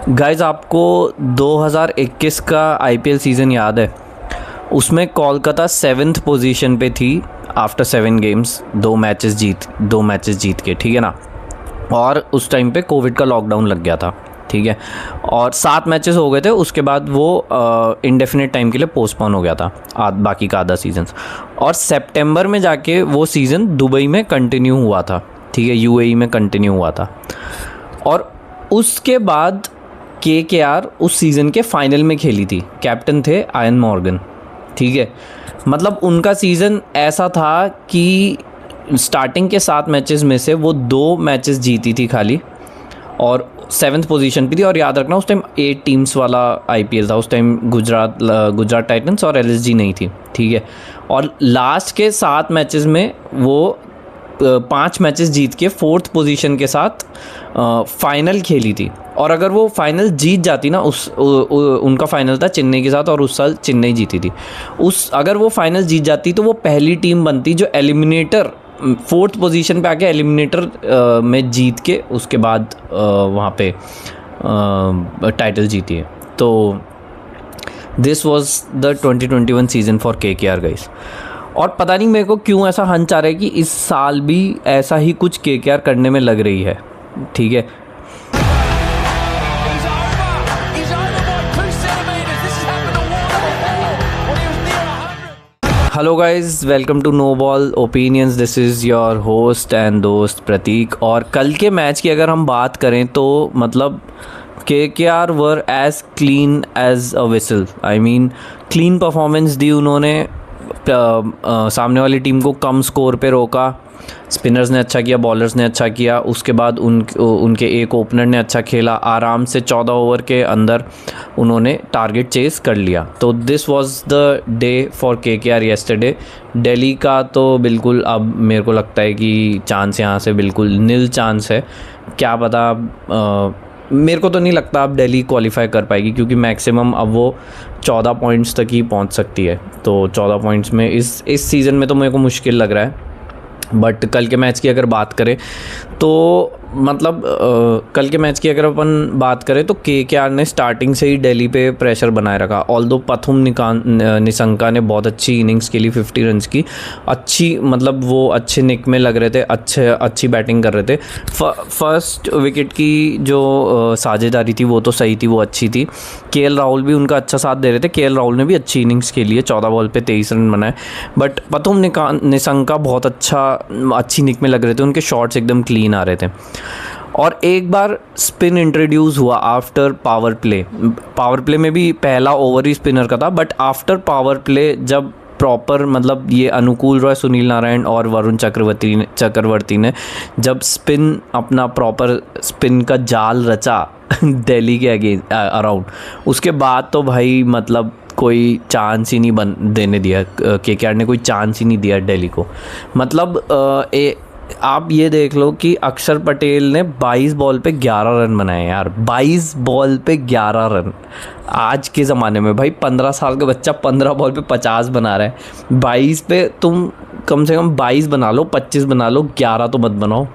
Guys आपको 2021 का IPL season याद है? उसमें कोलकाता 7th पोजीशन पे थी आफ्टर 7 गेम्स, दो मैचेस जीत के, ठीक है ना। और उस टाइम पे कोविड का लॉकडाउन लग गया था, ठीक है। और 7 मैचेस हो गए थे, उसके बाद वो इंडेफिनिट टाइम के लिए पोस्टपोन हो गया था बाकी का आधा सीजन। और सितंबर में जाके वो सीज़न दुबई में कंटिन्यू हुआ था, ठीक है, यूएई में कंटिन्यू हुआ था। और उसके बाद केकेआर उस सीज़न के फाइनल में खेली थी, कैप्टन थे आयन मॉर्गन, ठीक है। मतलब उनका सीज़न ऐसा था कि स्टार्टिंग के 7 मैचेस में से वो 2 मैचेस जीती थी खाली, और 7th पोजीशन पे थी। और याद रखना, उस टाइम 8 टीम्स वाला आईपीएल था, उस टाइम गुजरात टाइटंस और एलएसजी नहीं थी, ठीक है। और लास्ट के 7 मैचेस में वो 5 मैचेस जीत के 4th पोजीशन के साथ फाइनल खेली थी। और अगर वो फाइनल जीत जाती ना, उनका फाइनल था चेन्नई के साथ, और उस साल चेन्नई जीती थी। अगर वो फाइनल जीत जाती तो वो पहली टीम बनती जो एलिमिनेटर 4th पोजीशन पे आके एलिमिनेटर में जीत के उसके बाद वहाँ पे टाइटल जीती है। तो this was the 2021 season for KKR guys. और पता नहीं मेरे को क्यों ऐसा हंच आ रहा है कि इस साल भी ऐसा ही कुछ केकेआर करने में लग रही है, ठीक है। Hello guys, welcome to no ball opinions. This is your host and दोस्त प्रतीक। और कल के मैच की अगर हम बात करें तो मतलब KKR were as clean as a whistle. I mean clean performance दी उन्होंने, सामने वाली टीम को कम स्कोर पे रोका। स्पिनर्स ने अच्छा किया, बॉलर्स ने अच्छा किया, उसके बाद उनके एक ओपनर ने अच्छा खेला। आराम से 14 ओवर के अंदर उन्होंने टारगेट चेस कर लिया। तो this was the day for KKR yesterday. Delhi का तो बिल्कुल अब मेरे को लगता है कि चांस यहाँ से बिल्कुल नील चांस है। क्या पता, मेरे को तो नहीं लगता अब दिल्ली क्वालिफाई कर पाएगी, क्योंकि मैक्सिमम अब वो 14 पॉइंट्स तक ही पहुंच सकती है। तो 14 पॉइंट्स में इस सीज़न में तो मेरे को मुश्किल लग रहा है। बट कल के मैच की अगर बात करें तो मतलब कल के मैच की अगर अपन बात करें तो केकेआर ने स्टार्टिंग से ही दिल्ली पे प्रेशर बनाए रखा। ऑल्दो पथुम निशंका ने बहुत अच्छी इनिंग्स खेली, 50 रन्स की, अच्छी, मतलब वो अच्छे निक में लग रहे थे, अच्छी बैटिंग कर रहे थे। फर्स्ट विकेट की जो साझेदारी थी वो तो सही थी, वो अच्छी थी। केएल राहुल भी उनका अच्छा साथ दे रहे थे। केएल राहुल ने भी अच्छी इनिंग्स खेली है, 14 बॉल पे 23 रन बनाए। बट पथुम निशंका बहुत अच्छी निक में लग रहे थे, उनके शॉट्स एकदम क्लीन आ रहे थे। और एक बार स्पिन इंट्रोड्यूस हुआ आफ्टर पावर प्ले में भी पहला ओवर ही स्पिनर का था, बट आफ्टर पावर प्ले जब प्रॉपर, मतलब ये अनुकूल रॉय, सुनील नारायण और वरुण चक्रवर्ती ने जब स्पिन अपना प्रॉपर स्पिन का जाल रचा दिल्ली के अराउंड, उसके बाद तो भाई मतलब कोई चांस ही नहीं देने दिया। केकेआर ने कोई चांस ही नहीं दिया दिल्ली को। मतलब आप ये देख लो कि अक्षर पटेल ने 22 बॉल पे 11 रन बनाए यार। 22 बॉल पे 11 रन आज के ज़माने में भाई, 15 साल का बच्चा 15 बॉल पे 50 बना रहा है। 22 पे तुम कम से कम 22 बना लो, 25 बना लो, 11 तो मत बनाओ।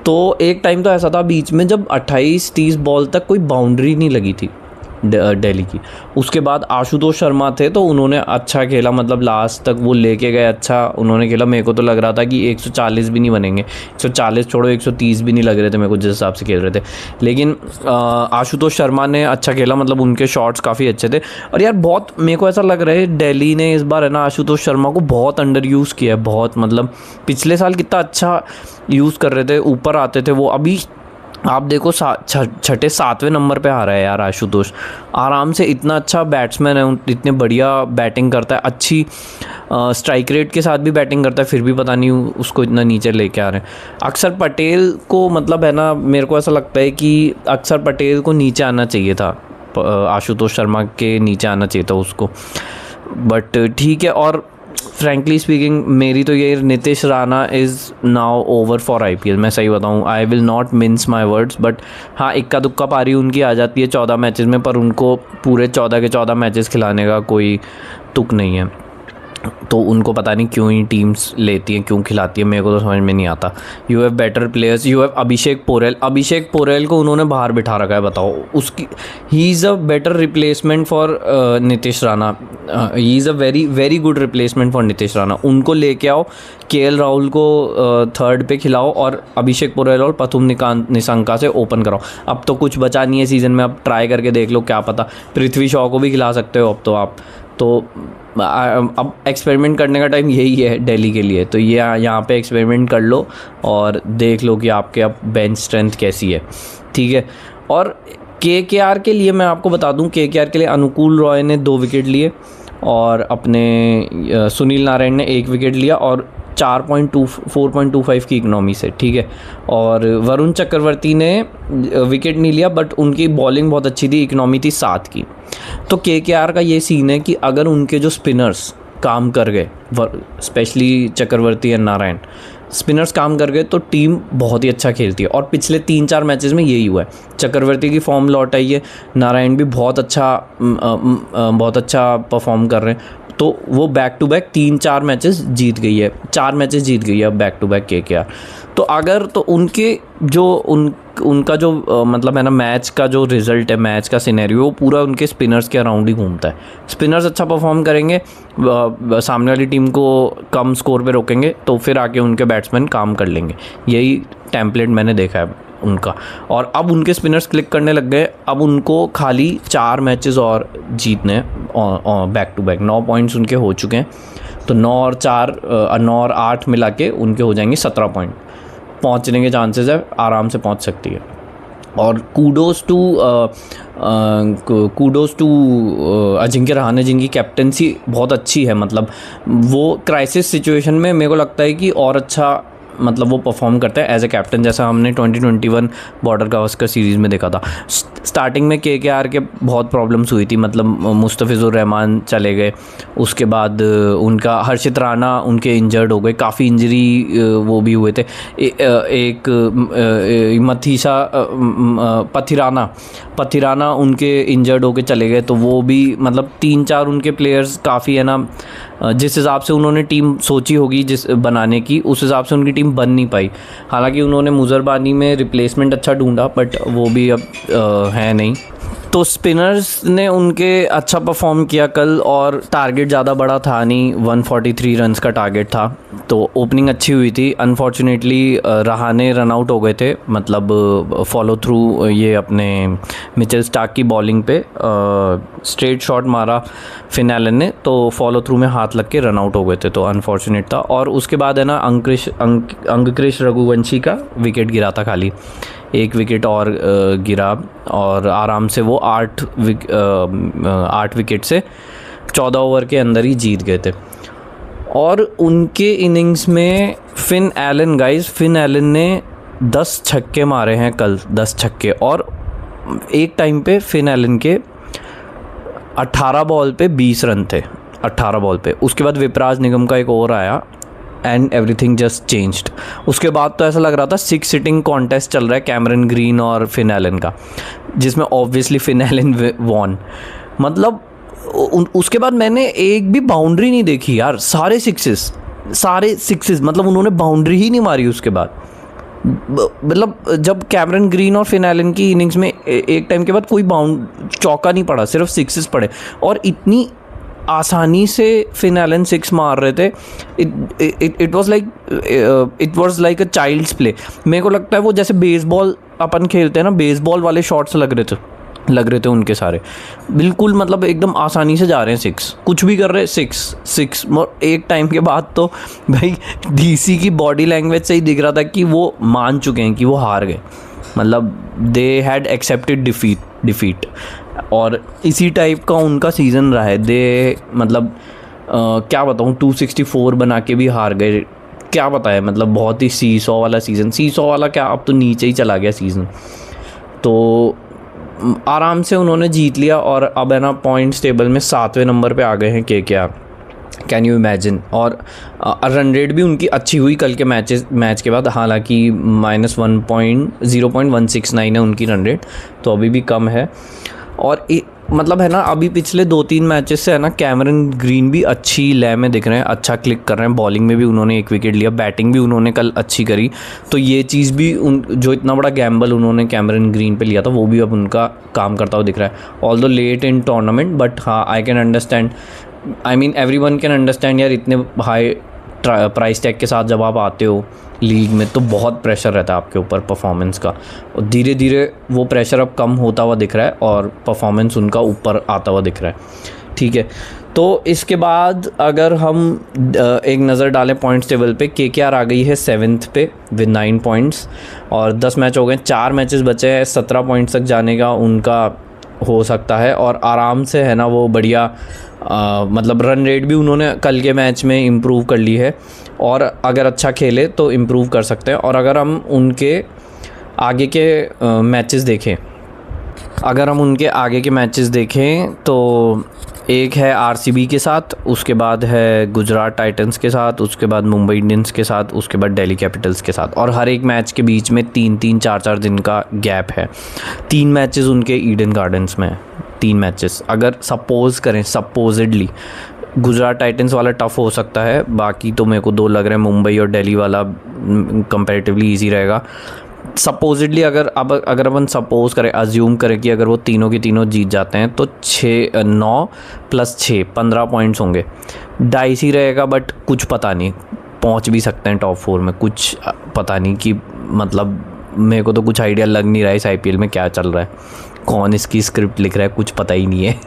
तो एक टाइम तो ऐसा था बीच में जब 28-30 बॉल तक कोई बाउंड्री नहीं लगी थी दिल्ली की। उसके बाद आशुतोष शर्मा थे तो उन्होंने अच्छा खेला, मतलब लास्ट तक वो लेके गए, अच्छा उन्होंने खेला। मेरे को तो लग रहा था कि 140 भी नहीं बनेंगे, 140 छोड़ो 130 भी नहीं लग रहे थे मेरे को जिस हिसाब से खेल रहे थे। लेकिन आशुतोष शर्मा ने अच्छा खेला, मतलब उनके शॉट्स काफ़ी अच्छे थे। और यार बहुत मेरे को ऐसा लग रहा है दिल्ली ने इस बार है ना आशुतोष शर्मा को बहुत अंडर यूज़ किया है, बहुत। मतलब पिछले साल कितना अच्छा यूज़ कर रहे थे, ऊपर आते थे वो। अभी आप देखो 6ठे 7वें नंबर पे आ रहा है यार आशुतोष। आराम से, इतना अच्छा बैट्समैन है, इतने बढ़िया बैटिंग करता है, अच्छी स्ट्राइक रेट के साथ भी बैटिंग करता है, फिर भी पता नहीं उसको इतना नीचे लेके आ रहे हैं। अक्षर पटेल को, मतलब है ना, मेरे को ऐसा लगता है कि अक्षर पटेल को नीचे आना चाहिए था, आशुतोष शर्मा के नीचे आना चाहिए था उसको। बट ठीक है। और फ्रैंकली स्पीकिंग मेरी तो ये, Nitish Rana is now over for IPL. मैं सही बताऊँ, I will not mince my words, but हाँ, इक्का दुक्का पारी उनकी आ जाती है 14 मैचेस में, पर उनको पूरे 14 के 14 मैचेस खिलाने का कोई तुक नहीं है। तो उनको पता नहीं क्यों ही टीम्स लेती हैं, क्यों खिलाती है, मेरे को तो समझ में नहीं आता। You have better players, you have Abhishek Porel को उन्होंने बाहर बिठा रखा है, बताओ। उसकी he is a better replacement for Nitish Rana, he is a very very good replacement for Nitish Rana. उनको लेके आओ, केएल राहुल को थर्ड पे खिलाओ और अभिषेक पोरेल और प्रथुम निशंका से ओपन कराओ। अब तो कुछ बचा नहीं है सीज़न में, अब ट्राई करके देख लो, क्या पता पृथ्वी शॉ को भी खिला सकते हो अब तो आप। तो अब एक्सपेरिमेंट करने का टाइम यही है दिल्ली के लिए, तो ये यहाँ पे एक्सपेरिमेंट कर लो और देख लो कि आपके अब बेंच स्ट्रेंथ कैसी है, ठीक है। और केकेआर के लिए मैं आपको बता दूं, केकेआर के लिए अनुकूल रॉय ने 2 विकेट लिए और अपने सुनील नारायण ने 1 विकेट लिया और 4.25 की इकनॉमी से, ठीक है। और वरुण चक्रवर्ती ने विकेट नहीं लिया, बट उनकी बॉलिंग बहुत अच्छी थी, इकनॉमी थी 7 की। तो केकेआर का ये सीन है कि अगर उनके जो स्पिनर्स काम कर गए, स्पेशली चक्रवर्ती और नारायण, स्पिनर्स काम कर गए तो टीम बहुत ही अच्छा खेलती है। और पिछले 3-4 मैचेस में यही हुआ है, चक्रवर्ती की फॉर्म लौट आई है, नारायण भी बहुत अच्छा परफॉर्म कर रहे हैं। तो वो बैक टू बैक 3-4 मैचेस जीत गई है, 4 मैचेस जीत गई है अब बैक टू बैक केकेआर। तो अगर तो उनके जो उनका जो मतलब है ना, मैच का जो रिज़ल्ट है, मैच का सिनेरियो, वो पूरा उनके स्पिनर्स के अराउंड ही घूमता है। स्पिनर्स अच्छा परफॉर्म करेंगे, सामने वाली टीम को कम स्कोर पे रोकेंगे, तो फिर आके उनके बैट्समैन काम कर लेंगे। यही टेम्पलेट मैंने देखा है उनका। और अब उनके स्पिनर्स क्लिक करने लग गए, अब उनको खाली 4 मैचेस और जीतने बैक टू बैक। 9 पॉइंट्स उनके हो चुके हैं, तो 9 और 8 मिला के उनके हो जाएंगे 17 पॉइंट। पहुंचने के चांसेस है, आराम से पहुंच सकती है। और कूडोज टू अजिंक्य रहाणे, जिनकी कैप्टनसी बहुत अच्छी है। मतलब वो क्राइसिस सिचुएशन में मेरे को लगता है कि और अच्छा मतलब वो परफॉर्म करता है एज ए कैप्टन, जैसा हमने 2021 बॉर्डर गावस्कर सीरीज़ में देखा था। स्टार्टिंग में केकेआर के बहुत प्रॉब्लम्स हुई थी, मतलब मुस्तफिजुर रहमान चले गए, उसके बाद उनका हर्षित राणा उनके इंजर्ड हो गए, काफ़ी इंजरी वो भी हुए थे। एक मथीसा पथिराना उनके इंजर्ड होके चले गए, तो वो भी मतलब 3-4 उनके प्लेयर्स काफ़ी है ना, जिस हिसाब से उन्होंने टीम सोची होगी जिस बनाने की, उस हिसाब से उनकी टीम बन नहीं पाई। हालांकि उन्होंने मुजरबानी में रिप्लेसमेंट अच्छा ढूंढा, बट वो भी अब है नहीं। तो स्पिनर्स ने उनके अच्छा परफॉर्म किया कल, और टारगेट ज़्यादा बड़ा था नहीं, 143 रन्स का टारगेट था, तो ओपनिंग अच्छी हुई थी। अनफॉर्चुनेटली रहाणे रन आउट हो गए थे, मतलब फॉलो थ्रू ये अपने मिचेल स्टार्क की बॉलिंग पे स्ट्रेट शॉट मारा फिन एलन ने, तो फॉलो थ्रू में हाथ लग के रन आउट हो गए थे, तो अनफॉर्चुनेट था। और उसके बाद है ना अंगक्रिश रघुवंशी का विकेट गिरा था, खाली 1 विकेट और गिरा, और आराम से वो 8 विकेट से 14 ओवर के अंदर ही जीत गए थे। और उनके इनिंग्स में फिन एलन ने 10 छक्के मारे हैं कल, 10 छक्के। और एक टाइम पे फिन एलन के 18 बॉल पे 20 रन थे, 18 बॉल पे। उसके बाद विपराज निगम का एक ओवर आया एंड एवरीथिंग जस्ट चेंज्ड। उसके बाद तो ऐसा लग रहा था 6 सिटिंग कॉन्टेस्ट चल रहा है कैमरन ग्रीन और फिन एलन का, जिसमें ऑब्वियसली फिन एलन वॉन। मतलब उसके बाद मैंने एक भी बाउंड्री नहीं देखी यार, सारे सिक्सेस, मतलब उन्होंने बाउंड्री ही नहीं मारी उसके बाद। मतलब जब कैमरन ग्रीन और फिन एलन की इनिंग्स में एक टाइम के बाद कोई चौका नहीं पड़ा, सिर्फ सिक्सेस पड़े, और इतनी आसानी से फिन एलन 6 मार रहे थे। It was like a child's play. मेरे को लगता है वो जैसे बेसबॉल अपन खेलते हैं ना, बेसबॉल वाले शॉट्स लग रहे थे उनके सारे, बिल्कुल मतलब एकदम आसानी से जा रहे हैं 6, कुछ भी कर रहे हैं 6। एक टाइम के बाद तो भाई डीसी की बॉडी लैंग्वेज से ही दिख रहा था कि वो मान चुके हैं कि वो हार गए, मतलब दे हैड एक्सेप्टेड डिफीट। और इसी टाइप का उनका सीज़न रहा है। दे मतलब क्या बताऊँ, 264 बना के भी हार गए, क्या बताए, मतलब बहुत ही सीसॉ वाला सीज़न, सीसॉ वाला क्या, अब तो नीचे ही चला गया सीज़न। तो आराम से उन्होंने जीत लिया, और अब है ना पॉइंट्स टेबल में 7वें नंबर पे आ गए हैं केकेआर, कैन यू इमेजिन। और रन रेट भी उनकी अच्छी हुई कल के मैच के बाद, हालांकि -0.169 है उनकी रन रेट, तो अभी भी कम है। और मतलब है ना, अभी पिछले 2-3 मैचेस से है ना कैमरन ग्रीन भी अच्छी लय में दिख रहे हैं, अच्छा क्लिक कर रहे हैं, बॉलिंग में भी उन्होंने 1 विकेट लिया, बैटिंग भी उन्होंने कल अच्छी करी। तो ये चीज़ भी जो इतना बड़ा गैम्बल उन्होंने कैमरन ग्रीन पे लिया था वो भी अब उनका काम करता हुआ दिख रहा है, although late in tournament. But हाँ, I can understand, I mean everyone can understand यार, इतने हाई प्राइस टैग के साथ जब आप आते हो लीग में तो बहुत प्रेशर रहता है आपके ऊपर परफॉर्मेंस का, और धीरे धीरे वो प्रेशर अब कम होता हुआ दिख रहा है और परफॉर्मेंस उनका ऊपर आता हुआ दिख रहा है। ठीक है, तो इसके बाद अगर हम एक नज़र डालें पॉइंट्स टेबल पे, केकेआर आ गई है 7th पे विद 9 पॉइंट्स, और 10 मैच हो गए, 4 मैचेस बचे हैं, 17 पॉइंट्स तक जाने का उनका हो सकता है, और आराम से है ना वो बढ़िया मतलब रन रेट भी उन्होंने कल के मैच में इम्प्रूव कर ली है, और अगर अच्छा खेले तो इम्प्रूव कर सकते हैं। और अगर हम उनके आगे के मैचेस देखें, तो एक है आरसीबी के साथ, उसके बाद है गुजरात टाइटंस के साथ, उसके बाद मुंबई इंडियंस के साथ, उसके बाद दिल्ली कैपिटल्स के साथ, और हर एक मैच के बीच में 3-3, 4-4 दिन का गैप है। 3 मैचेस उनके ईडन गार्डन्स में है, 3 मैचेस। अगर सपोजिडली गुजरात टाइटंस वाला टफ़ हो सकता है, बाकी तो मेरे को 2 लग रहे हैं, मुंबई और दिल्ली वाला कंपैरेटिवली ईजी रहेगा। सपोजिडली अगर अपन सपोज करें, अज्यूम करें कि अगर वो तीनों की तीनों जीत जाते हैं तो 9 + 6 15 पॉइंट्स होंगे। डाइसी रहेगा, बट कुछ पता नहीं, पहुंच भी सकते हैं टॉप 4 में, कुछ पता नहीं कि मतलब मेरे को तो कुछ आइडिया लग नहीं रहा है इस आईपीएल में क्या चल रहा है, कौन इसकी स्क्रिप्ट लिख रहा है, कुछ पता ही नहीं है।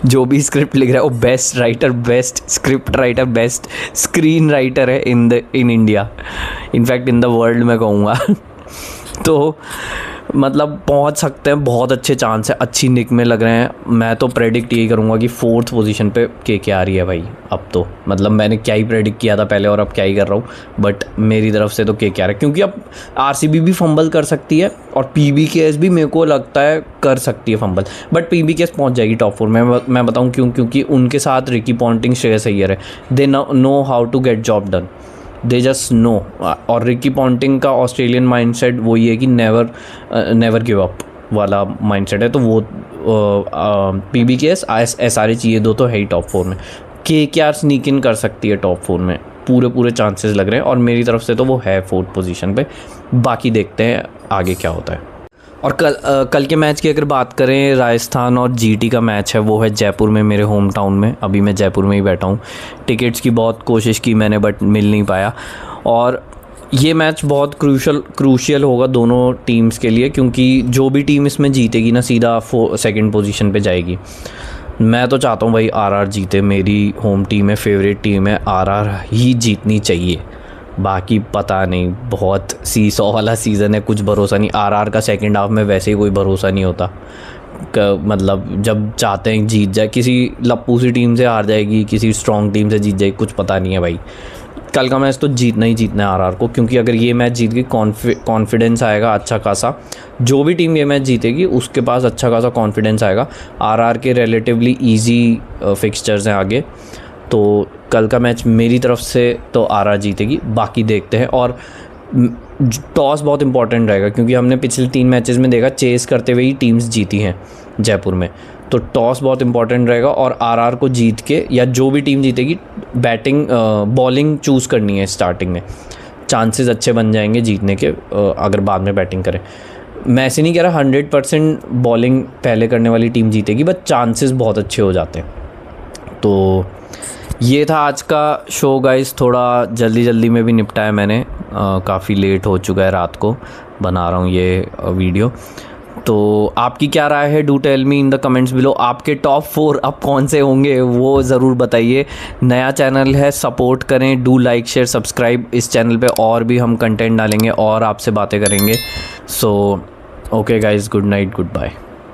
जो भी स्क्रिप्ट लिख रहा है वो best writer, best script writer, best screen writer है in India, in fact in the world मैं कहूँगा। तो मतलब पहुंच सकते हैं, बहुत अच्छे चांस है, अच्छी निक में लग रहे हैं। मैं तो प्रेडिक्ट यही करूंगा कि 4th पोजीशन पे केकेआर ही है भाई। अब तो मतलब मैंने क्या ही प्रेडिक्ट किया था पहले और अब क्या ही कर रहा हूँ, बट मेरी तरफ से तो केकेआर है, क्योंकि अब आरसीबी भी फंबल कर सकती है और पीबीकेएस भी मेरे को लगता है कर सकती है फंबल, बट पीबीकेएस पहुँच जाएगी टॉप 4 में। मैं बताऊँ क्यों, क्योंकि उनके साथ रिकी पॉन्टिंग, श्रेयस अय्यर है, they know how to get job done, they just know. और रिकी पॉन्टिंग का ऑस्ट्रेलियन माइंडसेट वो ये है कि नेवर गिव अप वाला माइंडसेट है, तो वो पीबीकेएस एसआरएच ये 2 तो है ही टॉप 4 में। केकेआर स्नीक इन कर सकती है टॉप 4 में, पूरे चांसेस लग रहे हैं, और मेरी तरफ से तो वो है 4th पोजीशन पे। बाकी देखते हैं आगे क्या होता है। और कल के मैच की अगर बात करें, राजस्थान और जीटी का मैच है, वो है जयपुर में, मेरे होम टाउन में। अभी मैं जयपुर में ही बैठा हूँ। टिकट्स की बहुत कोशिश की मैंने, बट मिल नहीं पाया। और ये मैच बहुत क्रूशियल होगा दोनों टीम्स के लिए, क्योंकि जो भी टीम इसमें जीतेगी ना सीधा 2nd पोजीशन पे जाएगी। मैं तो चाहता हूँ भाई आरआर जीते, मेरी होम टीम है, फेवरेट टीम है, आरआर ही जीतनी चाहिए। बाकी पता नहीं, बहुत सीसॉ वाला सीज़न है, कुछ भरोसा नहीं। आरआर का सेकंड हाफ में वैसे ही कोई भरोसा नहीं होता, मतलब जब चाहते हैं जीत जाए, किसी लप्पू सी टीम से हार जाएगी, किसी स्ट्रॉन्ग टीम से जीत जाएगी, कुछ पता नहीं है भाई। कल का मैच तो जीतना ही जीतना है आरआर को, क्योंकि अगर ये मैच जीत गई कॉन्फिडेंस आएगा अच्छा खासा। जो भी टीम ये मैच जीतेगी उसके पास अच्छा खासा कॉन्फिडेंस आएगा। आरआर के रिलेटिवली ईजी फिक्सचर्स हैं आगे, तो कल का मैच मेरी तरफ से तो आरआर जीतेगी। बाकी देखते हैं। और टॉस बहुत इंपॉर्टेंट रहेगा, क्योंकि हमने पिछले 3 मैचेस में देखा चेस करते हुए ही टीम्स जीती हैं जयपुर में, तो टॉस बहुत इंपॉर्टेंट रहेगा। और आरआर को जीत के, या जो भी टीम जीतेगी, बैटिंग बॉलिंग चूज़ करनी है स्टार्टिंग में, चांसेस अच्छे बन जाएंगे जीतने के अगर बाद में बैटिंग करें। मैं ऐसे नहीं कह रहा 100% बॉलिंग पहले करने वाली टीम जीतेगी, बट चांसेस बहुत अच्छे हो जाते हैं। तो ये था आज का शो गाइस, थोड़ा जल्दी में भी निपटाया मैंने, काफ़ी लेट हो चुका है, रात को बना रहा हूँ ये वीडियो। तो आपकी क्या राय है, do tell me in the comments below. आपके टॉप 4 अब कौन से होंगे वो ज़रूर बताइए। नया चैनल है, सपोर्ट करें, डू लाइक शेयर सब्सक्राइब। इस चैनल पे और भी हम कंटेंट डालेंगे और आपसे बातें करेंगे। So okay guys, good night, good bye.